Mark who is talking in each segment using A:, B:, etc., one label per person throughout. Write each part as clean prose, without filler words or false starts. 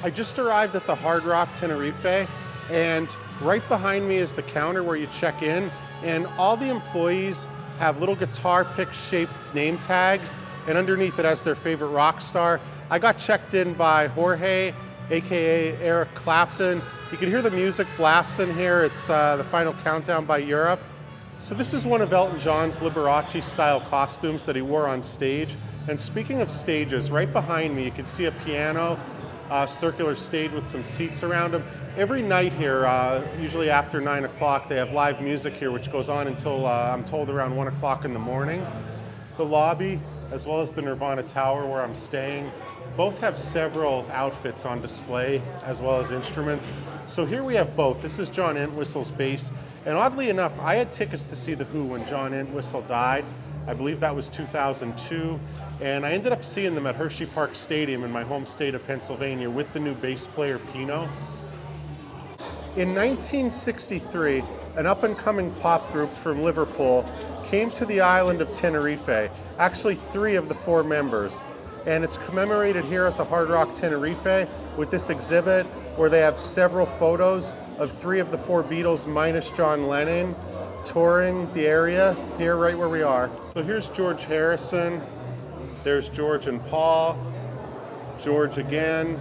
A: I just arrived at the Hard Rock Tenerife, and right behind me is the counter where you check in, and all the employees have little guitar pick shaped name tags, and underneath it has their favorite rock star. I got checked in by Jorge, AKA Eric Clapton. You can hear the music blasting here. It's the final countdown by Europe. So this is one of Elton John's Liberace style costumes that he wore on stage. And speaking of stages, right behind me you can see a piano, circular stage with some seats around him. Every night here, usually after 9 o'clock, they have live music here which goes on until I'm told around 1 o'clock in the morning. The lobby, as well as the Nirvana Tower where I'm staying, both have several outfits on display as well as instruments. So here we have both. This is John Entwistle's bass, and oddly enough, I had tickets to see The Who when John Entwistle died. I believe that was 2002, and I ended up seeing them at Hershey Park Stadium in my home state of Pennsylvania with the new bass player Pino. In 1963, an up-and-coming pop group from Liverpool came to the island of Tenerife, actually 3 of the 4 members. And it's commemorated here at the Hard Rock Tenerife with this exhibit where they have several photos of 3 of the 4 Beatles minus John Lennon touring the area here right where we are. So here's George Harrison, there's George and Paul, George again,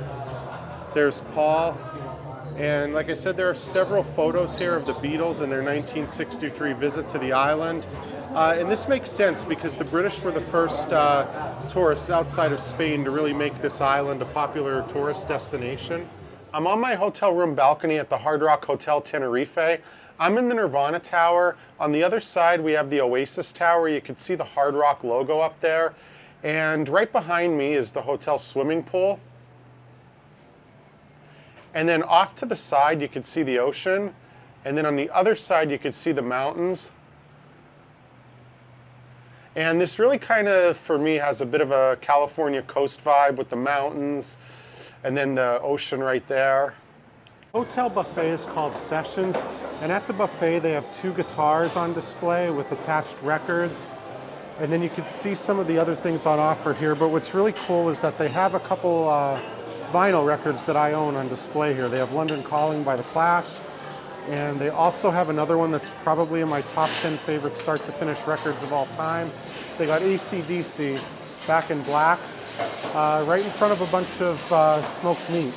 A: there's Paul. And like I said, there are several photos here of the Beatles and their 1963 visit to the island. And this makes sense because the British were the first tourists outside of Spain to really make this island a popular tourist destination. I'm on my hotel room balcony at the Hard Rock Hotel Tenerife. I'm in the Nirvana Tower. On the other side, we have the Oasis Tower. You can see the Hard Rock logo up there. And right behind me is the hotel swimming pool. And then off to the side, you can see the ocean. And then on the other side, you can see the mountains. And this really kind of, for me, has a bit of a California coast vibe with the mountains and then the ocean right there. Hotel buffet is called Sessions, and at the buffet they have 2 guitars on display with attached records. And then you can see some of the other things on offer here, but what's really cool is that they have a couple vinyl records that I own on display here. They have London Calling by The Clash, and they also have another one that's probably in my top 10 favorite start to finish records of all time. They got AC/DC, Back in Black, right in front of a bunch of smoked meat.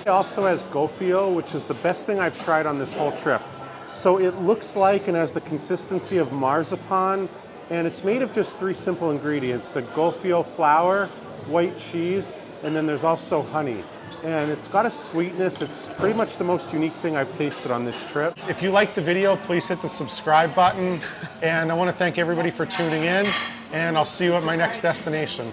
A: It also has Gofio, which is the best thing I've tried on this whole trip. So it looks like and has the consistency of marzipan, and it's made of just 3 simple ingredients: the Gofio flour, white cheese, and then there's also honey. And it's got a sweetness. It's pretty much the most unique thing I've tasted on this trip. If you liked the video, please hit the subscribe button. And I want to thank everybody for tuning in, and I'll see you at my next destination.